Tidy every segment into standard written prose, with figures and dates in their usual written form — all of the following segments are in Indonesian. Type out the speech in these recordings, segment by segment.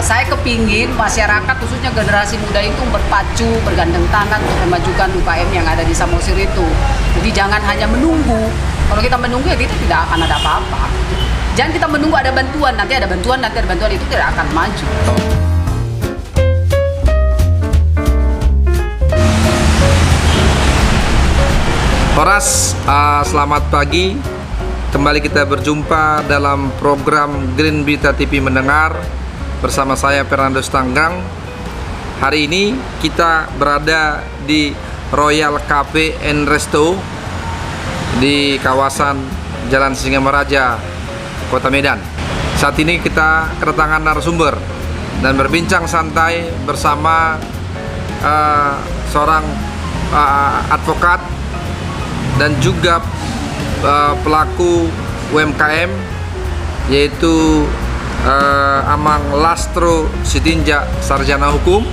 saya kepingin masyarakat khususnya generasi muda itu berpacu, bergandeng tangan untuk memajukan UKM yang ada di Samosir itu. Jadi jangan hanya menunggu. Kalau kita menunggu ya kita tidak akan ada apa-apa. Jangan kita menunggu ada bantuan, nanti ada bantuan, itu tidak akan maju. Horas, selamat pagi. Kembali kita berjumpa dalam program Green Berita TV Mendengar bersama saya Fernando Stanggang. Hari ini kita berada di Royal Cafe and Resto di kawasan Jalan Singamaraja, Kota Medan. Saat ini kita kedatangan narasumber dan berbincang santai bersama seorang advokat dan juga pelaku UMKM, yaitu Amang Lastro Sitinjak, sarjana hukum.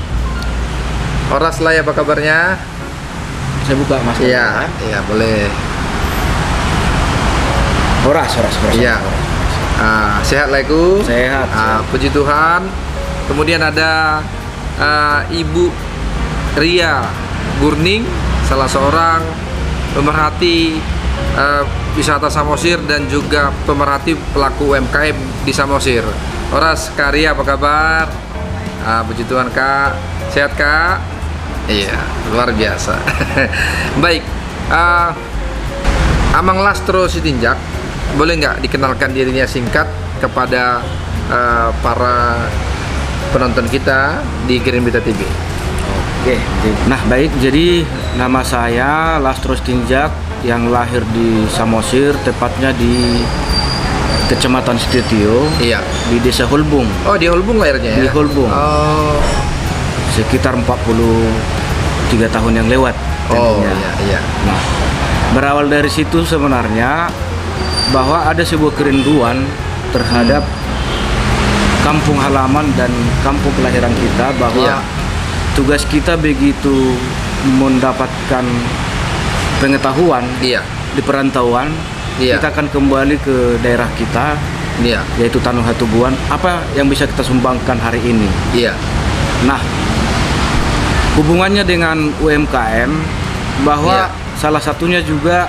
Horas lah ya, apa kabarnya? Saya buka mas. Iya, boleh. Horas. Iya. Sehat lah Iku? Sehat. Puji Tuhan. Kemudian ada Ibu Ria Gurning, salah seorang pemerhati wisata Samosir dan juga pemerhati pelaku UMKM di Samosir. Horas, Kak Ria, apa kabar? Puji Tuhan Kak. Sehat Kak? Iya, luar biasa. Baik, Amang Lastro Sitinjak, boleh nggak dikenalkan dirinya singkat kepada para penonton kita di Green Berita TV? Oke. Nah baik, jadi nama saya Lastro Sitinjak yang lahir di Samosir, tepatnya di Kecamatan Sitetio. Iya. Di Desa Hulbung. Oh, di Hulbung lahirnya ya? Di Hulbung. Oh. Sekitar 43 tahun yang lewat. Oh tentunya. iya. Nah, berawal dari situ sebenarnya bahwa ada sebuah kerinduan terhadap kampung halaman dan kampung kelahiran kita, bahwa tugas kita begitu mendapatkan pengetahuan di perantauan, kita akan kembali ke daerah kita, yaitu Tanah Hatubuan. Apa yang bisa kita sumbangkan hari ini? Nah, hubungannya dengan UMKM, bahwa salah satunya juga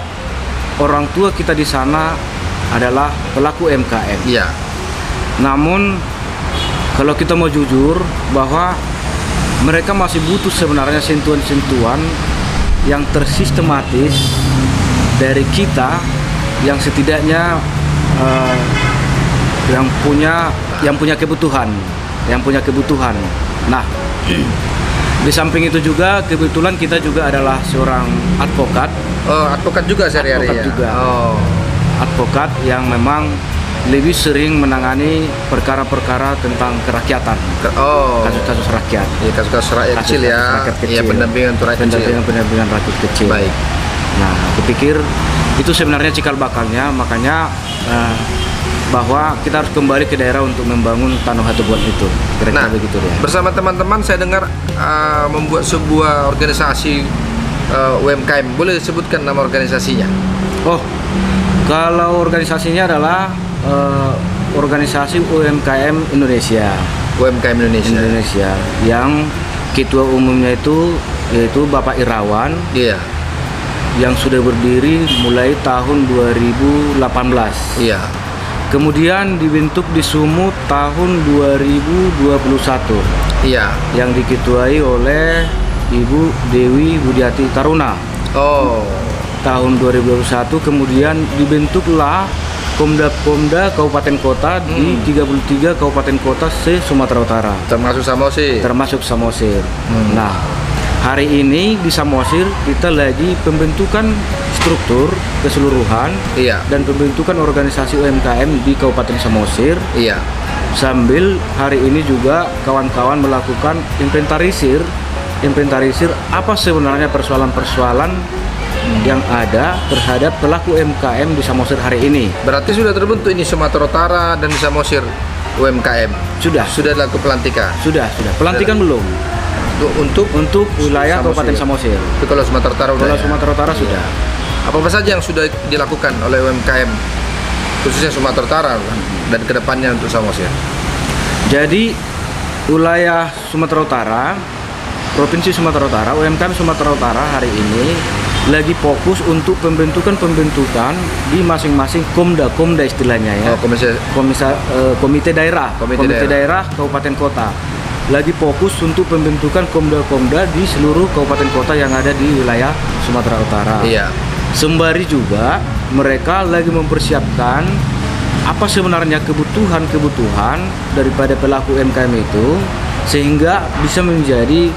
orang tua kita di sana adalah pelaku UMKM. Namun kalau kita mau jujur, bahwa mereka masih butuh sebenarnya sentuhan-sentuhan yang tersistematis dari kita, yang setidaknya yang punya kebutuhan. Nah, di samping itu juga kebetulan kita juga adalah seorang advokat. Oh, advokat juga sehari-hari ya? Juga. Advokat yang memang lebih sering menangani perkara-perkara tentang kerakyatan. Kasus-kasus rakyat. Iya, kasus-kasus rakyat kecil ya. Iya, pendampingan untuk rakyat kecil. Pendampingan rakyat kecil. Baik. Nah, kupikir itu sebenarnya cikal bakalnya, makanya bahwa kita harus kembali ke daerah untuk membangun Tanah Hatubuan itu. Kira-kira begitu ya. Bersama teman-teman saya dengar membuat sebuah organisasi UMKM. Boleh disebutkan nama organisasinya? Oh, kalau organisasinya adalah organisasi UMKM Indonesia. UMKM Indonesia. Yang ketua umumnya itu yaitu Bapak Irawan. Iya. Yang sudah berdiri mulai tahun 2018. Iya. Kemudian dibentuk di Sumut tahun 2021. Iya. Yang diketuai oleh Ibu Dewi Budiati Taruna. Tahun 2021, kemudian dibentuklah Komda Kabupaten Kota di 33 Kabupaten Kota se-Sumatera Utara. Termasuk Samosir. Nah, hari ini di Samosir kita lagi pembentukan struktur keseluruhan dan pembentukan organisasi UMKM di Kabupaten Samosir. Sambil hari ini juga kawan-kawan melakukan inventarisir apa sebenarnya persoalan-persoalan yang ada terhadap pelaku UMKM di Samosir hari ini. Berarti sudah terbentuk ini Sumatera Utara dan di Samosir UMKM. Sudah dilakukan pelantikan. Sudah. Pelantikan belum. Untuk wilayah Kabupaten Samosir. Itu kalau Sumatera Utara Sumatera Utara sudah. Apa saja yang sudah dilakukan oleh UMKM khususnya Sumatera Utara dan kedepannya untuk Samosir? Jadi wilayah Sumatera Utara, Provinsi Sumatera Utara, UMKM Sumatera Utara hari ini lagi fokus untuk pembentukan di masing-masing komda istilahnya ya. Oh, Komite daerah, Komite daerah kabupaten kota. Lagi fokus untuk pembentukan komda di seluruh kabupaten kota yang ada di wilayah Sumatera Utara. Iya. Sembari juga mereka lagi mempersiapkan apa sebenarnya kebutuhan daripada pelaku UMKM itu, sehingga bisa menjadi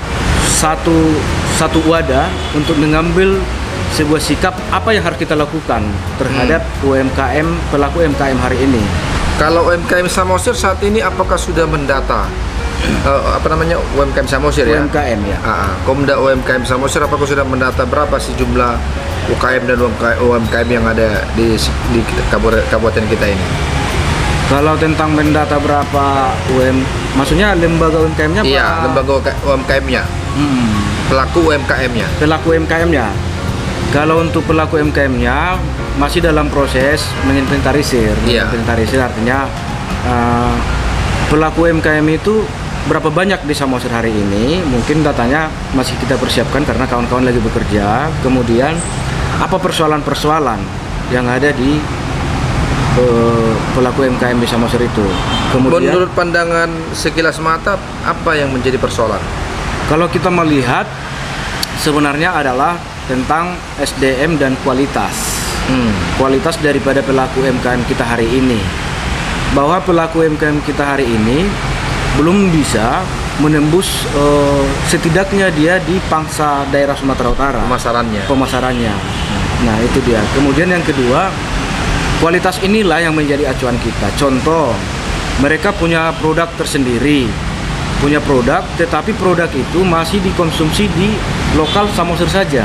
satu wadah untuk mengambil sebuah sikap apa yang harus kita lakukan terhadap pelaku UMKM hari ini. Kalau UMKM Samosir saat ini apakah sudah mendata UMKM Samosir ya? UMKM ya. Komda UMKM Samosir apakah sudah mendata berapa sih jumlah UKM dan UMKM yang ada di kabupaten kita ini? Kalau tentang mendata berapa maksudnya lembaga UMKM-nya? Iya, lembaga UMKM-nya. Pelaku UMKM-nya. Pelaku UMKM-nya. Kalau untuk pelaku UMKM-nya masih dalam proses menginventarisir. Iya. Menginventarisir artinya pelaku UMKM itu berapa banyak di Samosir hari ini? Mungkin datanya masih kita persiapkan karena kawan-kawan lagi bekerja. Kemudian apa persoalan-persoalan yang ada di pelaku UMKM di Samosir itu? Kemudian menurut pandangan sekilas mata apa yang menjadi persoalan? kalau kita melihat sebenarnya adalah tentang SDM dan kualitas. Kualitas daripada pelaku UMKM kita hari ini. Bahwa pelaku UMKM kita hari ini belum bisa menembus setidaknya dia di pangsa daerah Sumatera Utara. Pemasarannya. Nah, itu dia. Kemudian yang kedua, kualitas inilah yang menjadi acuan kita. Contoh, mereka punya produk tersendiri. Punya produk, tetapi produk itu masih dikonsumsi di lokal Samosir saja.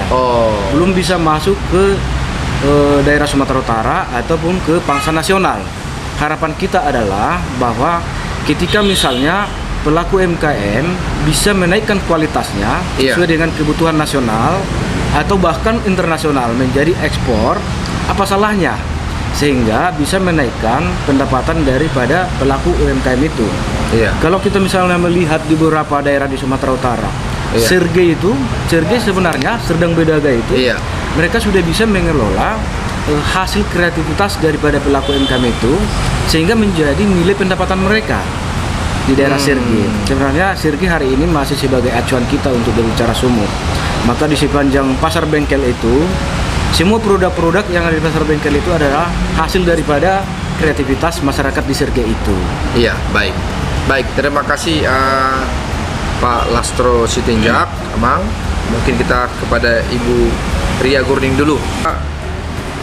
Belum bisa masuk ke daerah Sumatera Utara ataupun ke pangsa nasional. Harapan kita adalah bahwa ketika misalnya pelaku UMKM bisa menaikkan kualitasnya sesuai dengan kebutuhan nasional atau bahkan internasional menjadi ekspor, apa salahnya? Sehingga bisa menaikkan pendapatan daripada pelaku UMKM itu. Kalau kita misalnya melihat di beberapa daerah di Sumatera Utara, Sergei sebenarnya Serdang Bedaga itu, mereka sudah bisa mengelola hasil kreativitas daripada pelaku UMKM itu sehingga menjadi nilai pendapatan mereka di daerah Sergei. Sebenarnya Sergei hari ini masih sebagai acuan kita untuk berbicara sumur. Maka di sepanjang pasar bengkel itu, semua produk-produk yang ada di pasar bengkel itu adalah hasil daripada kreativitas masyarakat di Sergei itu. Iya, baik. Terima kasih Pak Lastro Sitinjak, Amang. Mungkin kita kepada Ibu Ria Gurding dulu.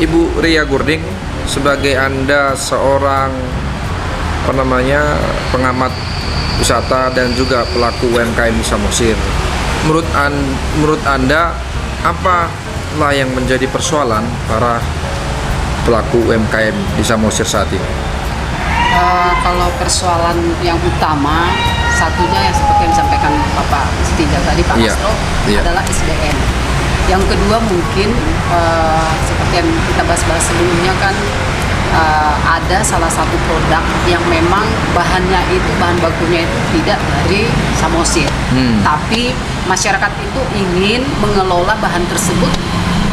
Ibu Ria Gurding, sebagai Anda seorang pengamat wisata dan juga pelaku UMKM di Samosir, menurut Anda apalah yang menjadi persoalan para pelaku UMKM di Samosir saat ini? Kalau persoalan yang utama, satunya yang seperti yang disampaikan Bapak Sitinjak tadi, Pak Lastro, adalah SDM. Yang kedua mungkin seperti yang kita bahas-bahas sebelumnya kan, ada salah satu produk yang memang bahan bakunya itu tidak dari Samosir, tapi masyarakat itu ingin mengelola bahan tersebut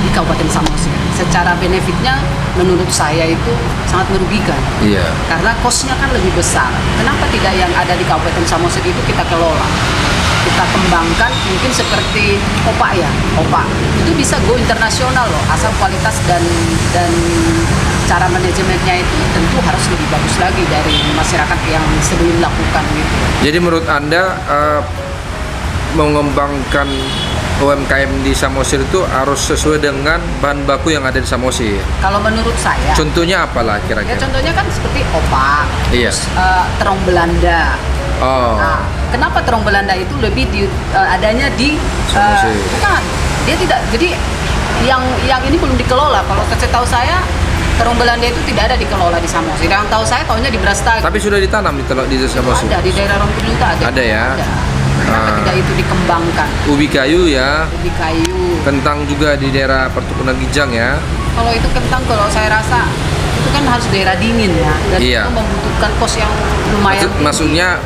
di Kabupaten Samosir. Secara benefitnya menurut saya itu sangat merugikan, karena cost-nya kan lebih besar. Kenapa tidak yang ada di Kabupaten Samosir itu kita kelola, kita kembangkan, mungkin seperti OPA itu bisa go internasional loh, asal kualitas dan cara manajemennya itu tentu harus lebih bagus lagi dari masyarakat yang sebelum lakukan gitu. Jadi menurut Anda mengembangkan UMKM di Samosir itu harus sesuai dengan bahan baku yang ada di Samosir? Kalau menurut saya. Contohnya apalah kira-kira? Ya contohnya kan seperti OPA, terus terong Belanda. Nah, kenapa terong Belanda itu lebih adanya di bukan, dia tidak. Jadi yang ini belum dikelola. Kalau setahu saya terong Belanda itu tidak ada dikelola di Samosir. Yang tahu saya tahunya di Brastagi. Tapi sudah ditanam di Samosir. Ada di daerah Rompidul ada. Ada ya. Ada. Kenapa tidak itu dikembangkan? Ubi kayu ya. Ubi kayu. Kentang juga di daerah Pertukunan Gijang ya. Kalau itu kentang, kalau saya rasa itu kan harus daerah dingin ya, dan itu membutuhkan kos yang lumayan. Maksudnya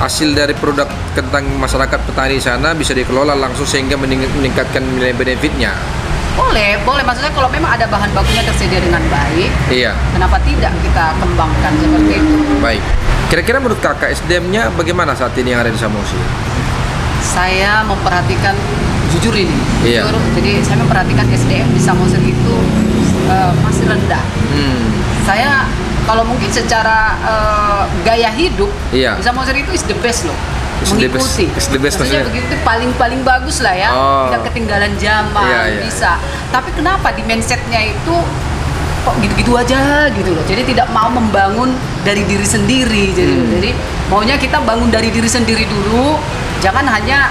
hasil dari produk kentang masyarakat petani di sana bisa dikelola langsung sehingga meningkatkan nilai benefitnya. Boleh. Maksudnya kalau memang ada bahan bakunya tersedia dengan baik, Iya, kenapa tidak kita kembangkan seperti itu? baik. Kira-kira menurut kakak SDM-nya bagaimana saat ini yang ada di Samosir? Saya memperhatikan, jujur ini, Iya. jujur, jadi saya memperhatikan SDM di Samosir itu masih rendah. Saya kalau mungkin secara gaya hidup, Iya. di Samosir itu is the best loh. Is the Mengikuti. best- is the best Maksudnya maksudnya? begitu paling bagus lah ya, Oh. tidak ketinggalan zaman, Iya. bisa. Tapi kenapa di mindsetnya itu kok gitu-gitu aja gitu loh. Jadi tidak mau membangun dari diri sendiri. Jadi maunya kita bangun dari diri sendiri dulu. Jangan hanya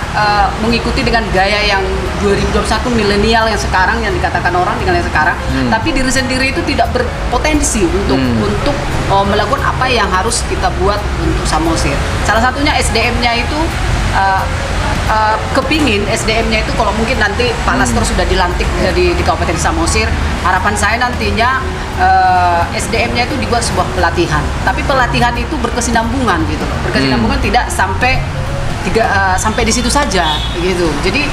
mengikuti dengan gaya yang 2021 milenial yang sekarang, yang dikatakan orang dengan yang sekarang, tapi diri sendiri itu tidak berpotensi untuk melakukan apa yang harus kita buat untuk Samosir. Salah satunya SDM-nya itu kepingin SDM-nya itu kalau mungkin nanti Pak Lastro sudah dilantik di Kabupaten Samosir, harapan saya nantinya SDM-nya itu dibuat sebuah pelatihan. Tapi pelatihan itu berkesinambungan gitu loh. Berkesinambungan tidak sampai di situ saja gitu. Jadi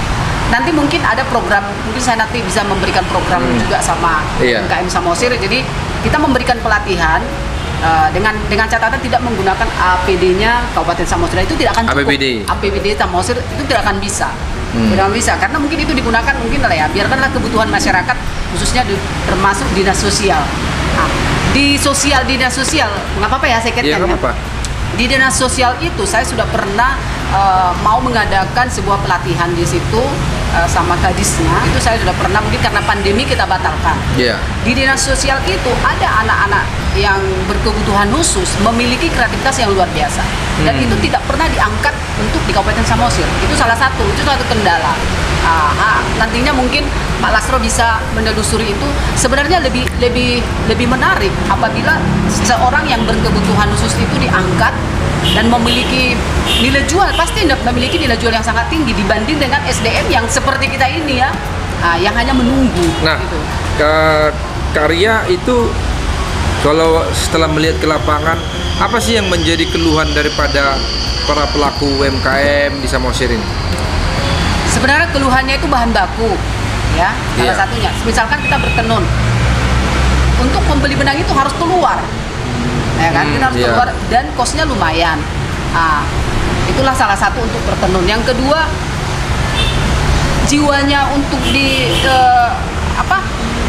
nanti mungkin ada program, mungkin saya nanti bisa memberikan program juga sama Iya. UMKM Samosir. Jadi kita memberikan pelatihan dengan catatan tidak menggunakan APD-nya Kabupaten Samosir, itu tidak akan cukup. APBD Samosir itu tidak akan bisa. Tidak akan bisa karena mungkin itu digunakan mungkin lah ya, biarkanlah kebutuhan masyarakat khususnya termasuk dinas sosial. Nah, di dinas sosial nggak apa-apa ya saya Iya, kaitkan nggak ya. apa-apa. Di dinas sosial itu saya sudah pernah mau mengadakan sebuah pelatihan di situ sama kadisnya. Itu saya sudah pernah, mungkin karena pandemi kita batalkan. Iya. Di dinas sosial itu ada anak-anak yang berkebutuhan khusus memiliki kreativitas yang luar biasa, dan itu tidak pernah diangkat untuk di Kabupaten Samosir. Itu salah satu kendala. Nantinya mungkin Pak Lastro bisa menelusuri itu. Sebenarnya lebih menarik apabila seorang yang berkebutuhan khusus itu diangkat dan memiliki nilai jual, pasti memiliki nilai jual yang sangat tinggi dibanding dengan SDM yang seperti kita ini ya, yang hanya menunggu. Nah, gitu. Karya itu kalau setelah melihat ke lapangan, apa sih yang menjadi keluhan daripada para pelaku UMKM di Samosir ini? Sebenarnya keluhannya itu bahan baku, ya salah Iya. satunya. Misalkan kita bertenun, untuk membeli benang itu harus keluar, ya kan? Kita harus Iya. keluar dan kosnya lumayan. Itulah salah satu untuk bertenun. Yang kedua, jiwanya untuk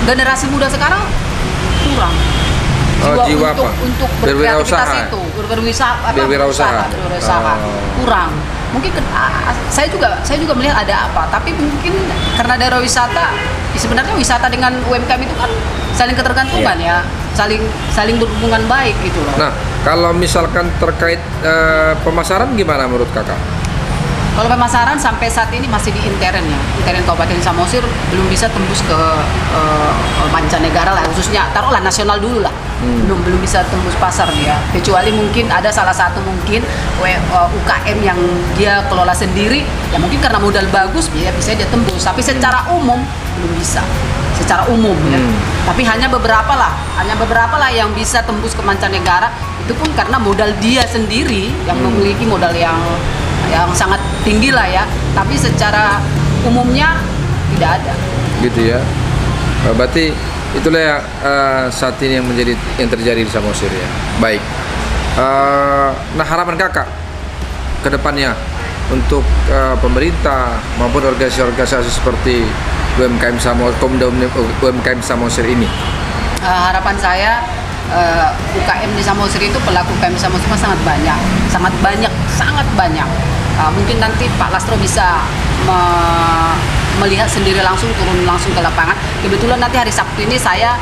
generasi muda sekarang kurang. Jiwa apa? Untuk Berwirausaha. berkreativitas itu, berwirausaha, Berwirausaha. kurang. Mungkin saya juga melihat ada apa, tapi mungkin karena daerah wisata, sebenarnya wisata dengan UMKM itu kan saling ketergantungan ya, saling berhubungan baik gitu loh. Nah, kalau misalkan terkait pemasaran gimana menurut kakak? Kalau pemasaran sampai saat ini masih di intern ya, intern Kabupaten Samosir belum bisa tembus ke mancanegara lah, khususnya taruhlah nasional dulu lah, belum bisa tembus pasar dia. Kecuali mungkin ada salah satu mungkin UKM yang dia kelola sendiri, ya mungkin karena modal bagus bisa dia tembus. Tapi secara umum belum bisa, secara umum ya. Tapi hanya beberapa lah yang bisa tembus ke mancanegara. Itu pun karena modal dia sendiri yang memiliki modal yang sangat tinggi lah ya, tapi secara umumnya tidak ada. Gitu ya. Berarti itulah yang saat ini yang terjadi di Samosir ya. Baik. Nah, harapan kakak ke depannya untuk pemerintah maupun organisasi-organisasi seperti UMKM Samosir ini. Harapan saya UKM di Samosir itu, pelaku UKM di Samosir sangat banyak. Mungkin nanti Pak Lastro bisa melihat sendiri turun langsung ke lapangan. Kebetulan nanti hari Sabtu ini saya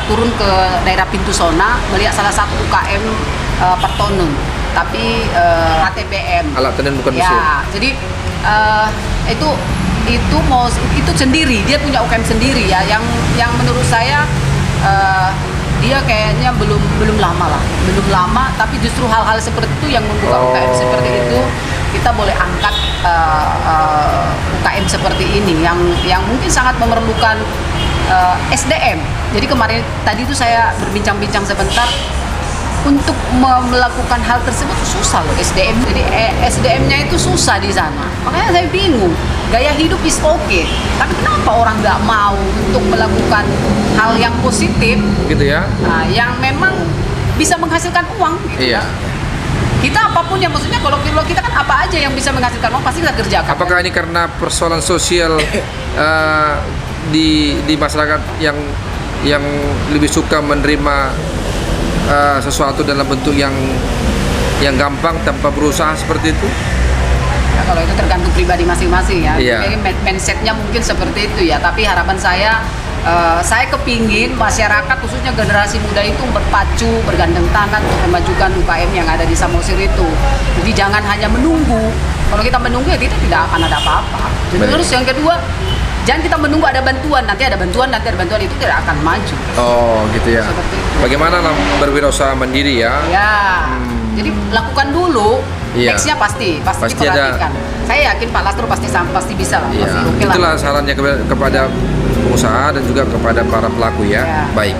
turun ke daerah Pintu Sona melihat salah satu UKM pertonun, tapi ATBM. Alat tenun bukan mesin. Ya, jadi itu sendiri, dia punya UKM sendiri ya, yang menurut saya dia kayaknya belum lama, tapi justru hal-hal seperti itu yang membuka UKM seperti itu. Kita boleh angkat UKM seperti ini yang mungkin sangat memerlukan SDM. Jadi tadi itu saya berbincang-bincang sebentar, untuk melakukan hal tersebut susah loh SDM. Jadi SDM-nya itu susah di sana. Makanya saya bingung. Gaya hidup is okay, tapi kenapa orang nggak mau untuk melakukan hal yang positif, Gitu ya. nah, yang memang bisa menghasilkan uang gitu Iya. ya. Kita apapun yang maksudnya kalau kita kan apa aja yang bisa menghasilkan uang pasti kita kerjakan. Apakah ini karena persoalan sosial di masyarakat yang lebih suka menerima sesuatu dalam bentuk yang gampang tanpa berusaha seperti itu? Ya, kalau itu tergantung pribadi masing-masing ya. Iya. Jadi mindsetnya mungkin seperti itu ya. Tapi harapan saya kepingin masyarakat khususnya generasi muda itu berpacu, bergandeng tangan untuk memajukan UKM yang ada di Samosir itu. Jadi jangan hanya menunggu. Kalau kita menunggu ya kita tidak akan ada apa-apa. Jadi Baik. terus yang kedua, jangan kita menunggu ada bantuan, nanti ada bantuan itu tidak akan maju. Oh, gitu ya. Seperti itu. Bagaimana berwirausaha mandiri ya? Ya, jadi lakukan dulu. Iya. Nextnya pasti Pasti ada. diperhatikan. Saya yakin Pak Lastro pasti bisa lah. Ya, Pasti oke lah. itulah sarannya kepada pengusaha dan juga kepada para pelaku ya. Ya. Baik.